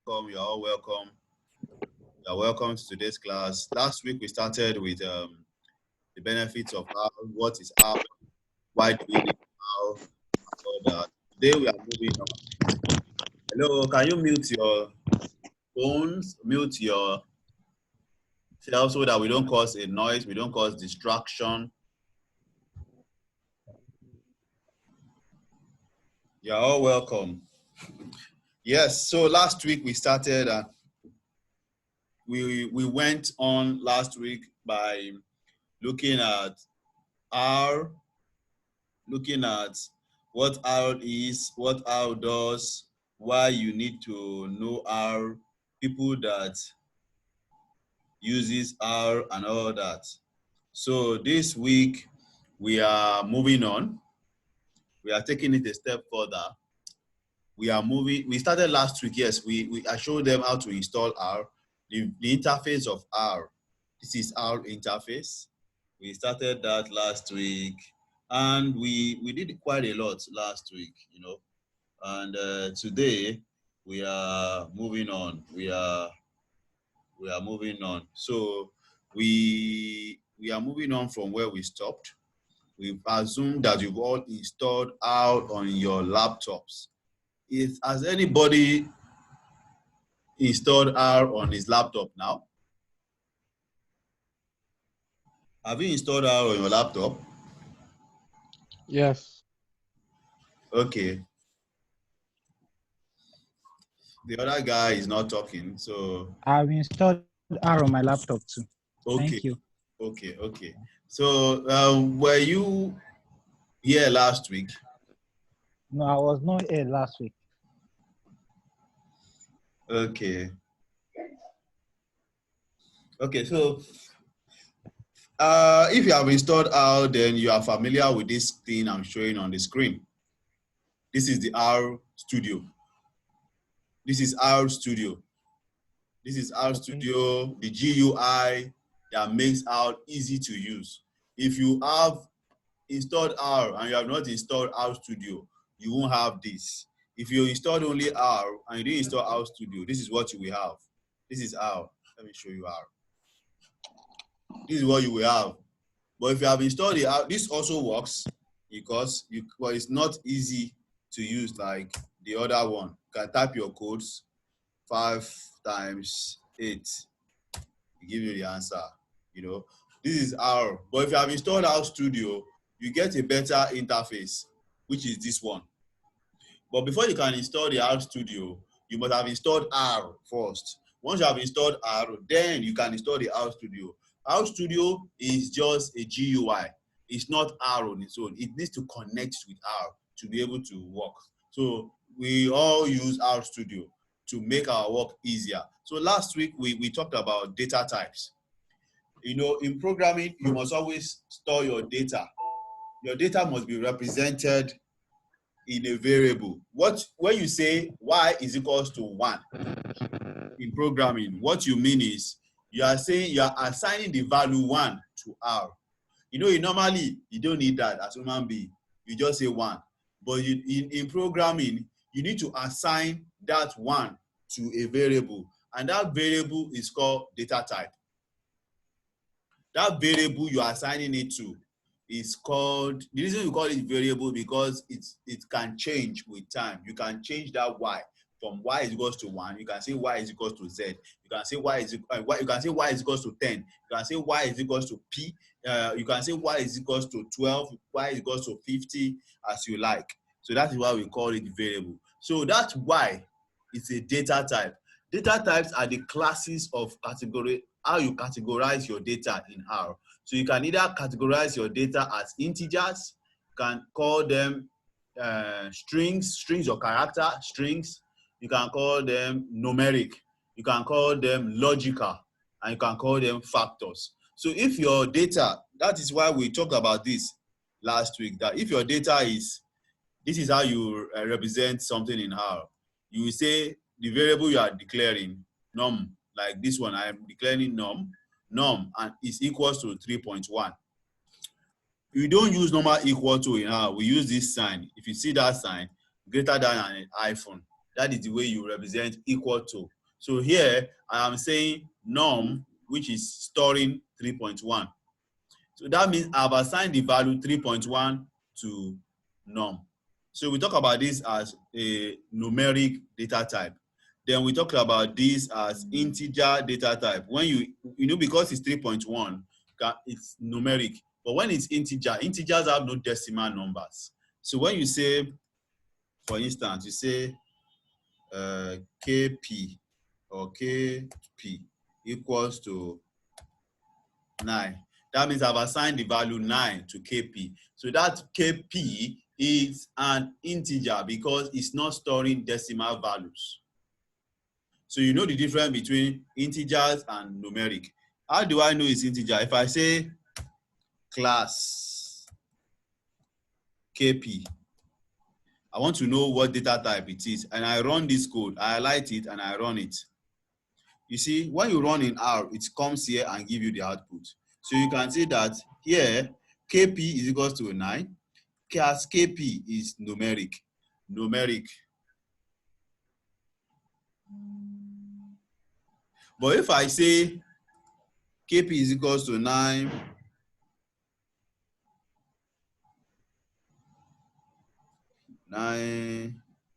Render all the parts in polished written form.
Welcome, you're all welcome. You're welcome to today's class. Last week we started with the benefits of R, what is R, why do we need R, all that. Today we are moving on. Hello, can you mute your phones, mute yourself so that we don't cause a noise, we don't cause distraction. You're all welcome. Yes, so last week we started, we went on last week by looking at R, looking at what R is, what R does, why you need to know R, people that uses R and all that. So this week we are moving on. We are taking it a step further. We are moving. We started last week. Yes, I showed them how to install R, the interface of R. This is our interface. We started that last week, and we did quite a lot last week, And today we are moving on. We are moving on. So we are moving on from where we stopped. We've assumed that you've all installed out on your laptops. Has anybody installed R on his laptop now? Have you installed R on your laptop? Yes. Okay. The other guy is not talking, so. I've installed R on my laptop too. Okay. Thank you. Okay. So were you here last week? No, I was not here last week. Okay. So if you have installed R, then you are familiar with this thing I'm showing on the screen. This is the R Studio. This is R Studio. This is R Studio, the GUI that makes R easy to use. If you have installed R and you have not installed R Studio, you won't have this. If you installed only R and you didn't install R Studio, this is what you will have. This is R. Let me show you R. This is what you will have. But if you have installed the R, this also works because it's not easy to use like the other one. You can type your codes 5 times 8. It gives you the answer. This is R. But if you have installed R Studio, you get a better interface, which is this one. But before you can install the R Studio, you must have installed R first. Once you have installed R, then you can install the R Studio. R Studio is just a GUI. It's not R on its own. It needs to connect with R to be able to work. So we all use R Studio to make our work easier. So last week we talked about data types. In programming, you must always store your data. Your data must be represented in a variable. When you say y is equals to 1 in programming, what you mean is you are saying you are assigning the value 1 to R. Normally you don't need that as human being. You just say 1. But in programming, you need to assign that 1 to a variable, and that variable is called data type. That variable you are assigning it to is called, the reason we call it variable because it can change with time. You can change that y from y is equals to 1. You can say y is equals to z. You can say y is equals to 10. You can say y is equals to p. You can say y is equals to 12. Y is equals to 50, as you like. So that is why we call it variable. So that y is a data type. Data types are the classes of category, how you categorize your data in R. So you can either categorize your data as integers, you can call them strings or character, strings. You can call them numeric. You can call them logical, and you can call them factors. So if your data, that is why we talked about this last week, that if your data is, this is how you represent something in R. You will say the variable you are declaring, num, like this one, I am declaring num, and is equals to 3.1. We don't use normal equal to in R. We use this sign. If you see that sign, greater than an iPhone. That is the way you represent equal to. So here I am saying num, which is storing 3.1. So that means I've assigned the value 3.1 to num. So we talk about this as a numeric data type. Then we talk about this as integer data type. When you know, because it's 3.1, it's numeric. But when it's integer, integers have no decimal numbers. So when you say, for instance, you say kp or kp equals to 9. That means I've assigned the value 9 to kp. So that kp is an integer because it's not storing decimal values. So you know the difference between integers and numeric. How do I know it's integer? If I say class kp, I want to know what data type it is, and I run this code. I highlight it and I run it. You see, when you run in R, it comes here and give you the output. So you can see that here, kp is equals to 9. As kp is numeric. But if I say kp is equals to 9,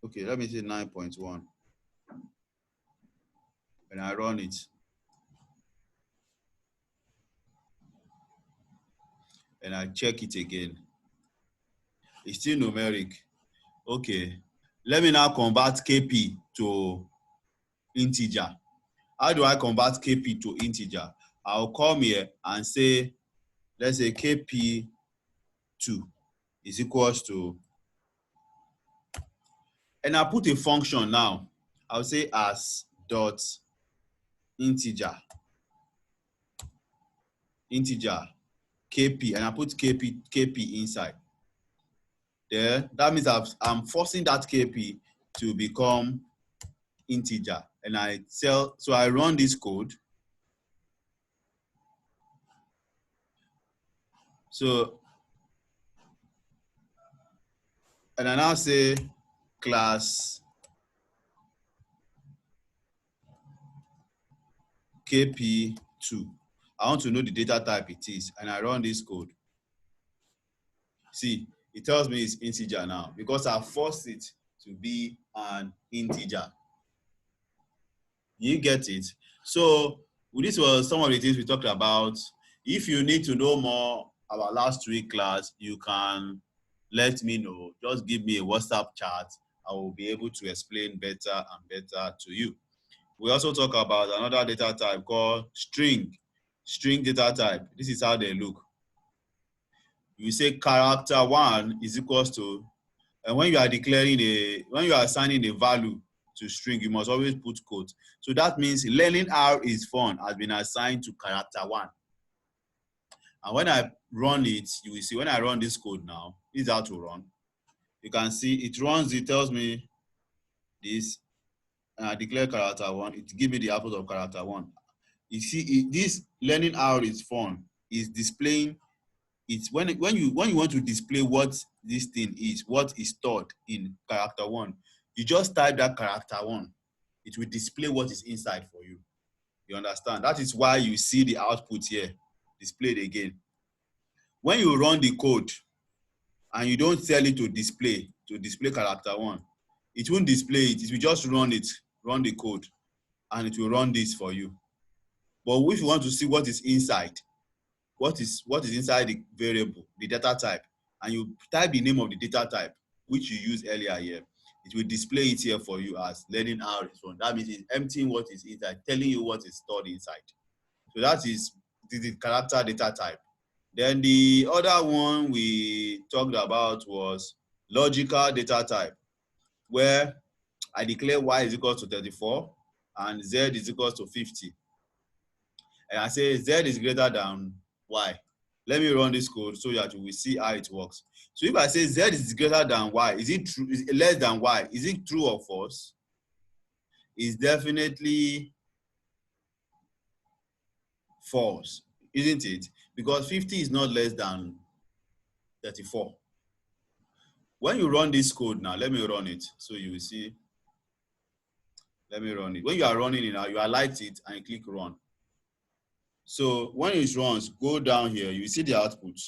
okay, let me say 9.1. And I run it. And I check it again. It's still numeric. Okay, let me now convert kp to integer. How do I convert kp to integer? I'll come here and say, let's say kp2 is equals to, and I put a function now. I'll say as dot integer kp, and I put kp inside. There, that means I'm forcing that kp to become integer, and so I run this code. So, and I now say class kp2. I want to know the data type it is, and I run this code. See, it tells me it's integer now because I forced it to be an integer. You get it? So this was some of the things we talked about. If you need to know more about last week class, you can let me know. Just give me a WhatsApp chat. I will be able to explain better and better to you. We also talk about another data type called string data type. This is how they look. You say character 1 is equals to, and when you are when you are assigning a value to string, you must always put quote. So that means learning R is fun has been assigned to character 1. And when I run it, you will see when I run this code now, this is how to run. You can see it runs, it tells me this, and I declare character 1, it gives me the output of character 1. You see, this learning R is fun is displaying. It's when you want to display what this thing is, what is stored in character 1, you just type that character 1. It will display what is inside for you. You understand? That is why you see the output here displayed again. When you run the code and you don't tell it to display character 1, it won't display it. It will just run the code, and it will run this for you. But if you want to see what is inside, what is inside the variable, the data type, and you type the name of the data type, which you used earlier here, it will display it here for you as learning how it's run. That means it's emptying what is inside, telling you what is stored inside. So that is the character data type. Then the other one we talked about was logical data type, where I declare y is equal to 34 and z is equal to 50. And I say z is greater than y. Let me run this code so that you will see how it works. So if I say z is greater than y, is it true? Is it less than y? Is it true or false? It's definitely false, isn't it? Because 50 is not less than 34. When you run this code now, let me run it so you will see. Let me run it. When you are running it now, you highlight it and you click run. So when it runs, go down here, you see the output.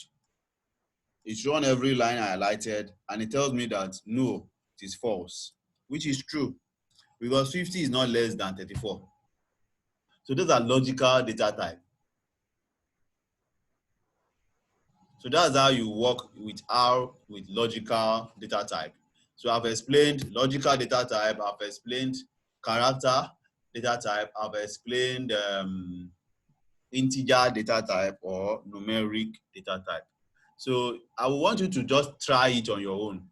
It's run every line I highlighted, and it tells me that no, it is false, which is true because 50 is not less than 34. So those are logical data type. So that's how you work with R with logical data type. So I've explained logical data type, I've explained character data type, I've explained integer data type or numeric data type. So I want you to just try it on your own.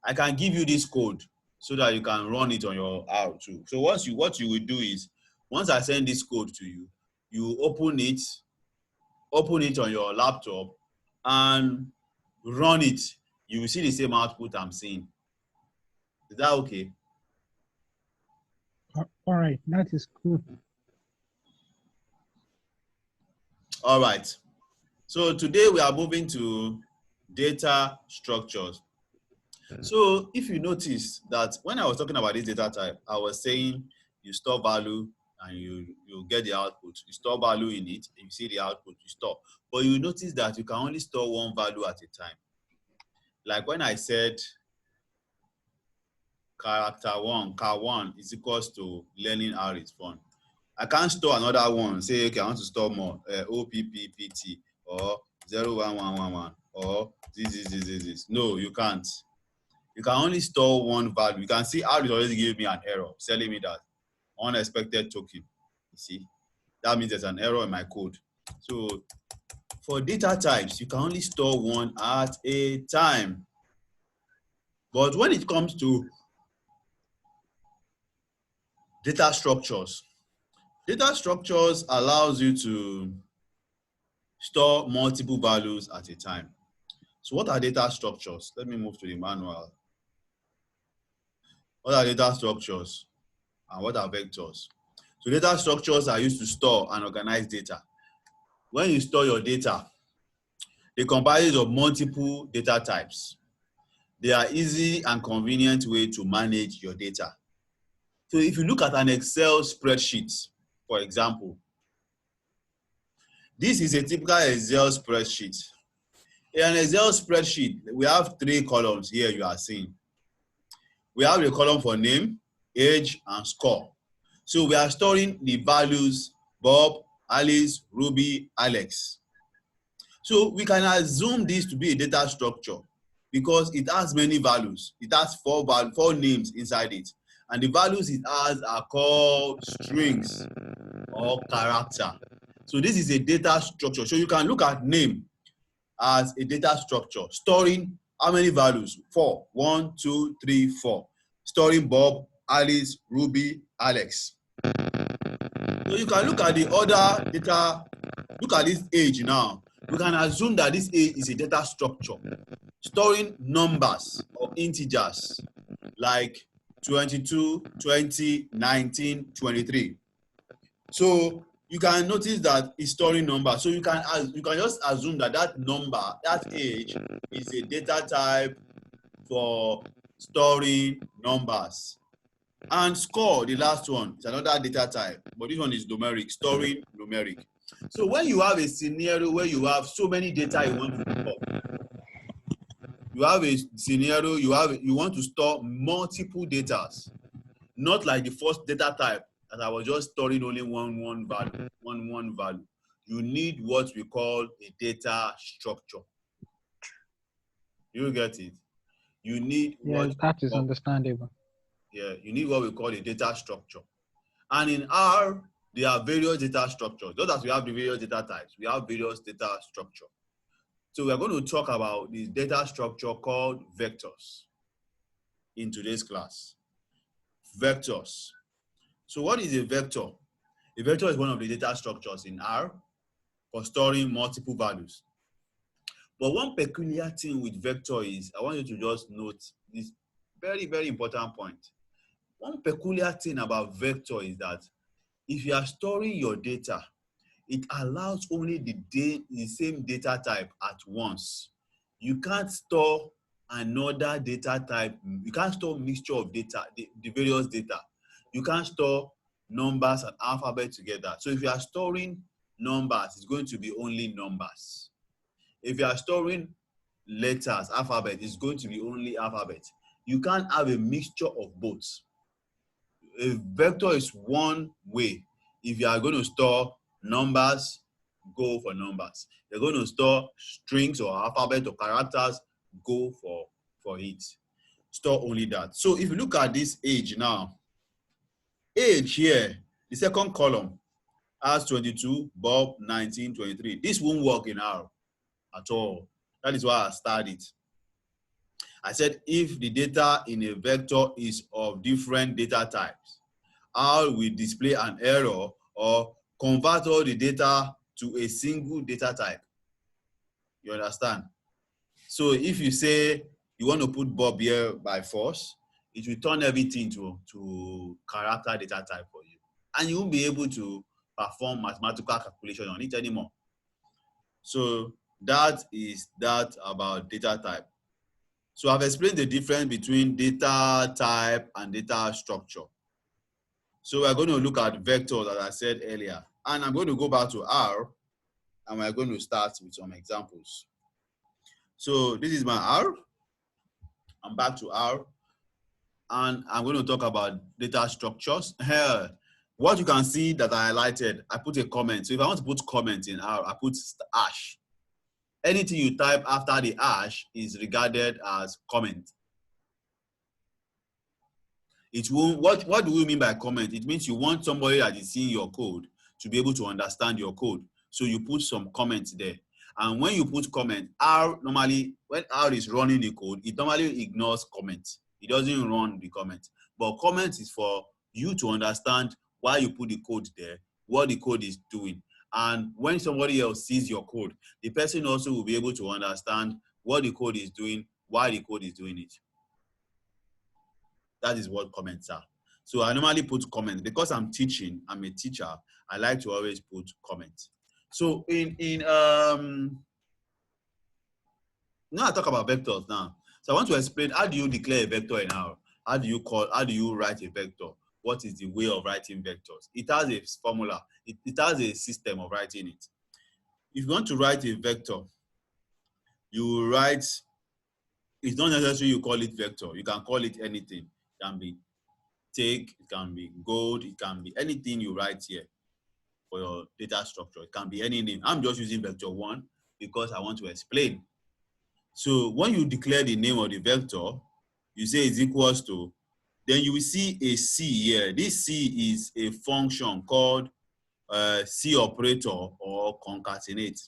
I can give you this code so that you can run it on your R too. So what you will do is, once I send this code to you, you open it on your laptop and run it. You will see the same output I'm seeing. Is that okay? All right, that is cool. All right. So today we are moving to data structures. So if you notice that when I was talking about this data type, I was saying you store value and you get the output. You store value in it, and you see the output, you store. But you notice that you can only store one value at a time. Like when I said character one, car one is equals to learning R is fun. I can't store another one. Say, okay, I want to store more. OPPPT or 01111 or this. No, you can't. You can only store one value. You can see R is already giving me an error, telling me that unexpected token. You see, that means there's an error in my code. So for data types, you can only store one at a time. But when it comes to data structures allows you to store multiple values at a time. So what are data structures? Let me move to the manual. What are data structures and what are vectors? So data structures are used to store and organize data. When you store your data, they comprise of multiple data types. They are easy and convenient way to manage your data. So if you look at an Excel spreadsheet, for example, this is a typical Excel spreadsheet. In an Excel spreadsheet, we have three columns here you are seeing. We have a column for name, age, and score. So we are storing the values Bob, Alice, Ruby, Alex. So we can assume this to be a data structure because it has many values. It has four names inside it. And the values it has are called strings or character. So this is a data structure. So you can look at name as a data structure, storing how many values? 4. 1, 2, 3, 4. Storing Bob, Alice, Ruby, Alex. So you can look at the other data, look at this age now. We can assume that this age is a data structure, storing numbers or integers like 22, 20, 19, 23. So you can notice that it's storing numbers. So you can just assume that that number, that age, is a data type for storing numbers. And score, the last one, is another data type, but this one is numeric, storing numeric. So when you have a scenario where you have so many data you want to store, you have a scenario, you want to store multiple data, not like the first data type that I was just storing only one value. You need what we call a data structure. You get it? You need Yes, that is understandable. Yeah, you need what we call a data structure. And in R, there are various data structures. Just as we have the various data types, we have various data structure. So we are going to talk about this data structure called vectors in today's class. Vectors. So what is a vector? A vector is one of the data structures in R for storing multiple values. But one peculiar thing with vector is, I want you to just note this very, very important point. One peculiar thing about vector is that if you are storing your data, it allows only the same data type at once. You can't store another data type. You can't store mixture of data, the various data. You can't store numbers and alphabet together. So if you are storing numbers, it's going to be only numbers. If you are storing letters, alphabet, it's going to be only alphabet. You can't have a mixture of both. A vector is one way. If you are going to store numbers, go for numbers. You're going to store strings or alphabet or characters, go for it. Store only that. So if you look at this age now, age here, the second column has 22, Bob 19, 23. This won't work in R at all. That is why I started. I said if the data in a vector is of different data types, R will display an error or convert all the data to a single data type. You understand? So if you say you want to put Bob here by force, it will turn everything to character data type for you. And you won't be able to perform mathematical calculation on it anymore. So that is that about data type. So I've explained the difference between data type and data structure. So we're going to look at vectors, as I said earlier. And I'm going to go back to R, and we're going to start with some examples. So this is my R. I'm back to R. And I'm going to talk about data structures. Here, what you can see that I highlighted, I put a comment. So if I want to put comment in R, I put hash. Anything you type after the hash is regarded as comment. It won't, what do we mean by comment? It means you want somebody that is seeing your code to be able to understand your code. So you put some comments there. And when you put comment, R normally, when R is running the code, it normally ignores comments. It doesn't run the comment. But comment is for you to understand why you put the code there, what the code is doing. And when somebody else sees your code, the person also will be able to understand what the code is doing, why the code is doing it. That is what comments are. So I normally put comments because I'm teaching, I'm a teacher, I like to always put comments. So now I talk about vectors now. So I want to explain how do you declare a vector in R? How do you write a vector? What is the way of writing vectors? It has a formula. It has a system of writing it. If you want to write a vector, you write, it's not necessary you call it vector. You can call it anything. It can be take, it can be gold, it can be anything you write here for your data structure. It can be any name. I'm just using vector 1 because I want to explain. So when you declare the name of the vector, you say it's equals to, then you will see a C here. This C is a function called C operator or concatenate.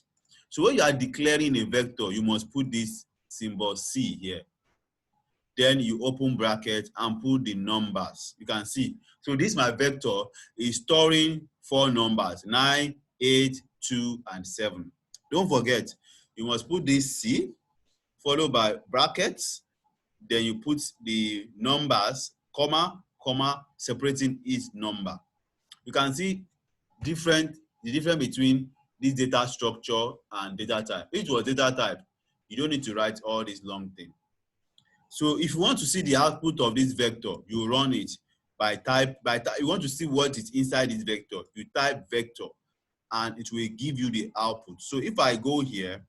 So when you are declaring a vector, you must put this symbol C here. Then you open bracket and put the numbers. You can see. So this my vector is storing 4 numbers, 9, 8, 2, and 7. Don't forget, you must put this C followed by brackets. Then you put the numbers, comma, comma, separating each number. You can see the difference between this data structure and data type. If it was data type, you don't need to write all this long thing. So if you want to see the output of this vector, you run it by type. You want to see what is inside this vector, you type vector and it will give you the output. So if I go here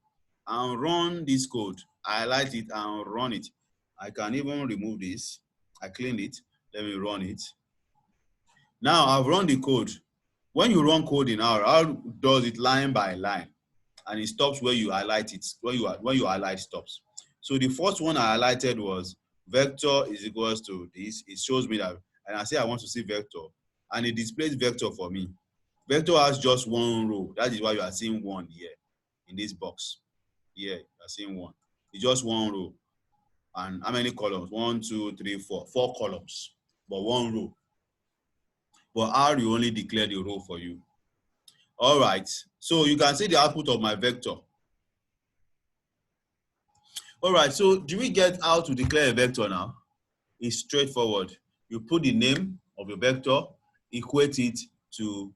and run this code, I highlight it and run it. I can even remove this. I clean it. Let me run it. Now I've run the code. When you run code in R does it line by line, and it stops where you highlight it. When you highlight stops. So the first one I highlighted was vector is equals to this. It shows me that, and I say I want to see vector, and it displays vector for me. Vector has just one row. That is why you are seeing 1 here in this box. Here you are seeing 1. It's just 1 row. And how many columns? 1, 2, 3, 4. 4 columns, but 1 row. But R will only declare the row for you. All right. So you can see the output of my vector. All right. So do we get how to declare a vector now? It's straightforward. You put the name of your vector, equate it to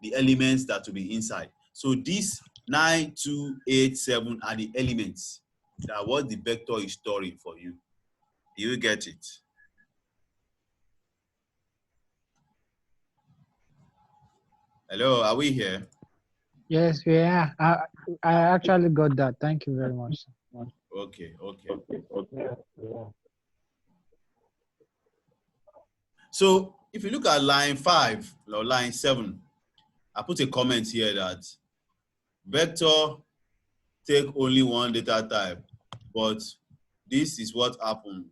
the elements that will be inside. So these 9, 2, 8, 7 are the elements that what the vector is storing for you. Do you get it? Hello, are we here? Yes, we are. I actually got that. Thank you very much. Okay, okay. So if you look at line 5 or line 7, I put a comment here that vector take only one data type, but this is what happened.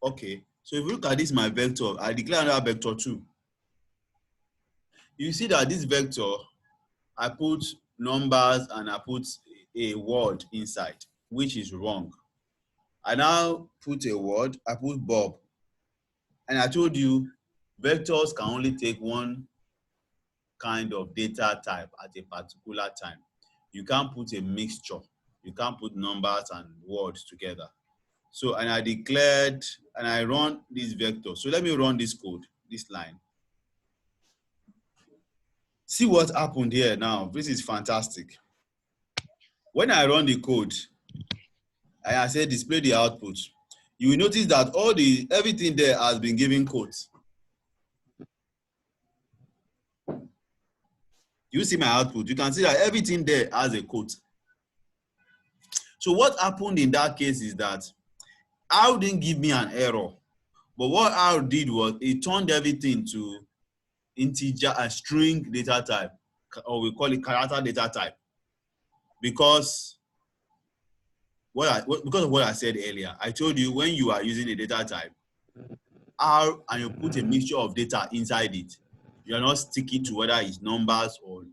Okay, so if you look at this, my vector, I declare another vector 2. You see that this vector, I put numbers and I put a word inside, which is wrong. I now put a word, I put Bob. And I told you, vectors can only take one kind of data type at a particular time. You can't put a mixture. You can't put numbers and words together. So, and I declared, and I run this vector. So let me run this code, this line. See what happened here now. This is fantastic. When I run the code, and I say display the output, you will notice that everything there has been given quotes. You see my output, you can see that everything there has a quote. So what happened in that case is that R didn't give me an error, but what R did was it turned everything to integer and string data type, or we call it character data type, because because of what I said earlier. I told you when you are using a data type, R, and you put a mixture of data inside it, you are not sticking to whether it's numbers or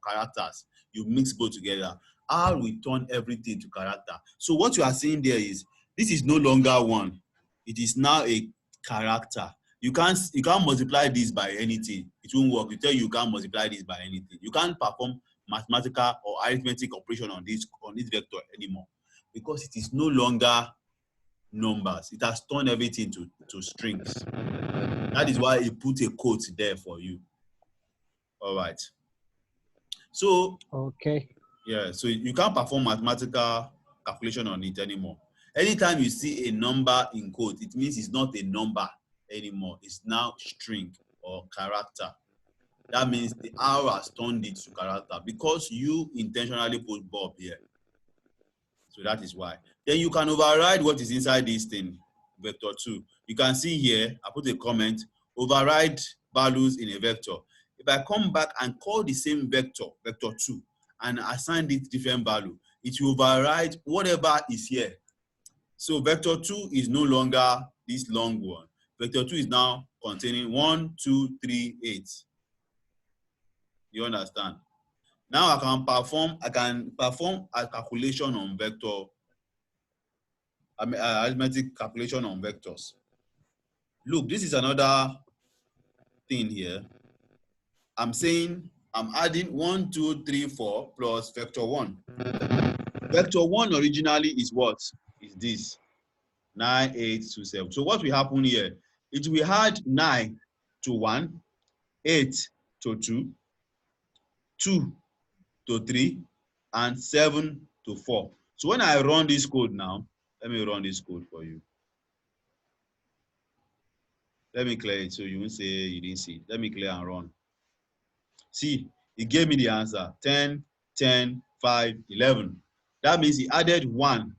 characters. You mix both together. R will turn everything to character. So what you are seeing there is this is no longer one. It is now a character. You can't multiply this by anything. It won't work. You tell you can't multiply this by anything. You can't perform mathematical or arithmetic operation on this vector anymore because it is no longer numbers. It has turned everything to strings. That is why it put a quote there for you. All right. So Okay. yeah, so you can't perform mathematical calculation on it anymore. Anytime you see a number in quote, it means it's not a number anymore. It's now string or character. That means the R has turned it to character because you intentionally put Bob here. So that is why. Then you can override what is inside this thing, vector 2. You can see here, I put a comment, override values in a vector. If I come back and call the same vector, vector 2, and assign it different value, it will override whatever is here. So vector 2 is no longer this long one. Vector 2 is now containing 1, 2, 3, 8. You understand? Now I can perform a calculation on vector, arithmetic calculation on vectors. Look, this is another thing here. I'm saying I'm adding 1, 2, 3, 4 plus vector 1. Vector 1 originally is what? Is this 9, 8 to 7. So what will happen here? It will add 9 to 1, 8 to 2, 2 to 3, and 7 to 4. So when I run this code now, let me run this code for you. Let me clear it so you won't say you didn't see it. Let me clear and run. See, it gave me the answer 10, 10, 5, 11. That means he added 1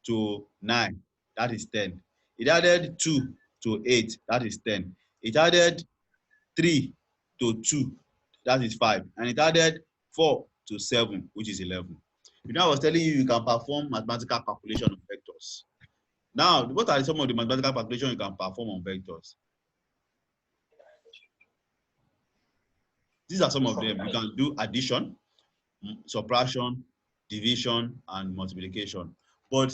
to 9, that is 10. It added 2 to 8, that is 10. It added 3 to 2, that is 5. And it added 4 to 7, which is 11. You know, I was telling you, you can perform mathematical calculation of vectors. Now, what are some of the mathematical calculations you can perform on vectors? These are some of them. You can do addition, subtraction, division, and multiplication. But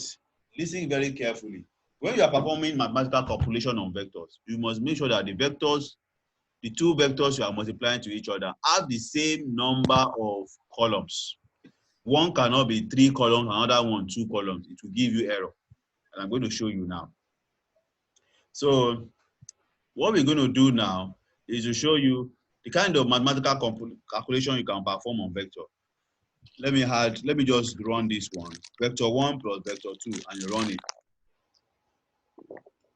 listen very carefully. When you are performing mathematical calculation on vectors, you must make sure that the two vectors you are multiplying to each other have the same number of columns. One cannot be 3 columns, another one 2 columns. It will give you error. And I'm going to show you now. So what we're going to do now is to show you the kind of mathematical calculation you can perform on vector. Let me just run this one. Vector 1 plus vector 2, and you run it.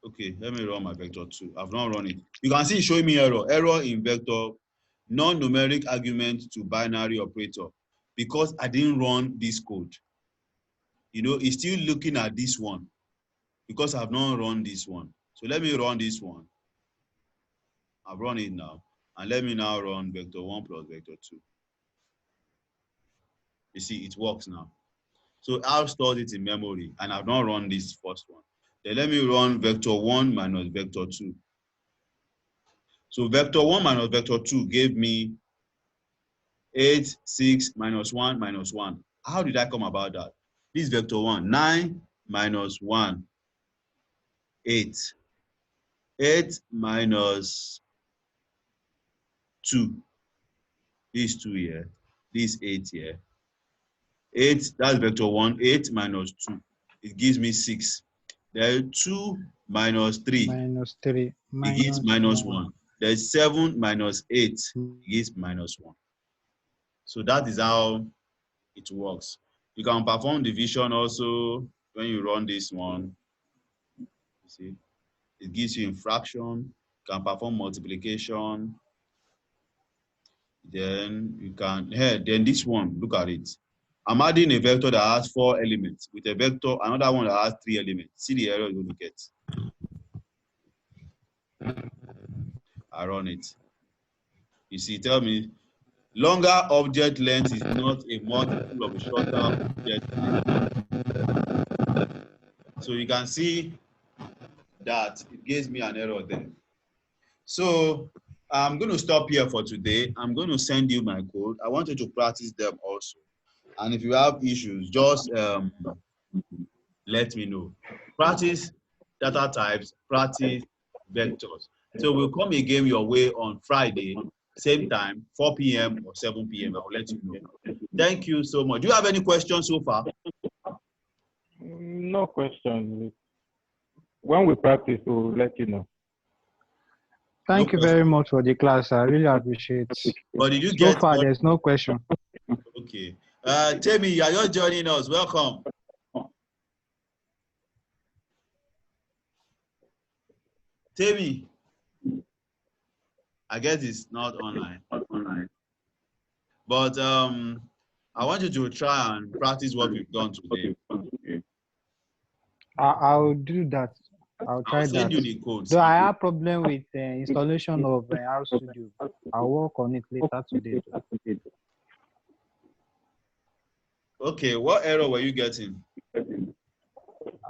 Okay, let me run my vector 2. I've not run it. You can see it's showing me error. Error in vector non-numeric argument to binary operator because I didn't run this code. You know, it's still looking at this one because I've not run this one. So let me run this one. I've run it now. And let me now run vector 1 plus vector 2. You see, it works now. So I've stored it in memory, and I've not run this first one. Then let me run vector 1 minus vector 2. So vector 1 minus vector 2 gave me 8, 6, minus 1, minus 1. How did I come about that? This vector 1, 9 minus 1, 8. 8 minus 2. This 2 here. This 8 here. 8, that's vector 1. 8 minus 2. It gives me 6. Then 2 minus 3. Minus 3. It gives minus 1. There's 7 minus 8. It gives minus 1. So that is how it works. You can perform division also when you run this one. You see, it gives you in fraction. You can perform multiplication. Then you can, hey, then this one, look at it. I'm adding a vector that has 4 elements with a vector, another one that has 3 elements. See the error you're going to get. I run it. You see, tell me, longer object length is not a multiple of a shorter object length. So you can see that it gives me an error there. So I'm going to stop here for today. I'm going to send you my code. I want you to practice them also. And if you have issues, just let me know. Practice data types, practice vectors. So we'll come again your way on Friday, same time, 4 p.m. or 7 p.m. I will let you know. Thank you so much. Do you have any questions so far? No questions. When we practice, we'll let you know. Thank you very much for the class. I really appreciate it. But did you So get far, there's no question. Okay. Temi, you are just joining us. Welcome. Temi, I guess it's not online. But I want you to try and practice what we've done today. I'll do that. I'll try I'll send that. you the codes. Though I have problem with installation of R Studio. I'll work on it later today. Okay, what error were you getting?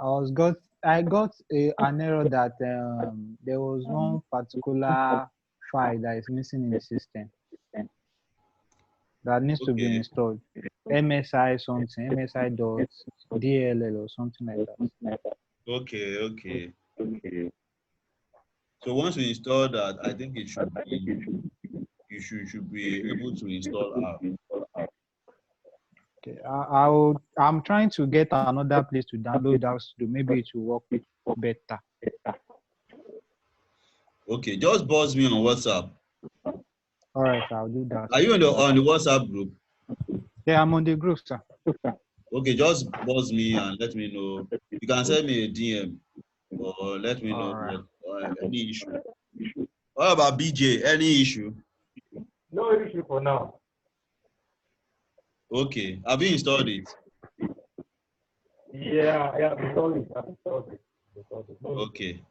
I got an error that there was one particular file that is missing in the system that needs to be installed. MSI something, MSI.dll or something like that. Okay. So once we install that, I think it should be, you should be able to install R. Okay, I'm trying to get another place to download that Studio. Maybe it will work better. Okay, just buzz me on WhatsApp. All right, I'll do that. Are you on the WhatsApp group? Yeah, I'm on the group, sir. Okay, just buzz me and let me know. You can send me a DM or let me know any issue. What about BJ? Any issue? No issue for now. Okay, have you installed it? Yeah, installed it. Okay.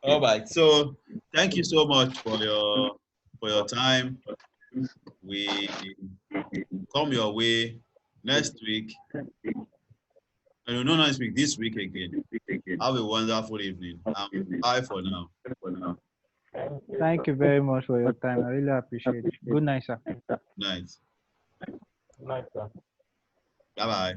All right. So thank you so much for your time. We come your way next week. No, not next week, this week again. Have a wonderful evening. Bye for now. Thank you very much for your time. I really appreciate it. Good night, sir. Night. Nice, sir. Bye-bye.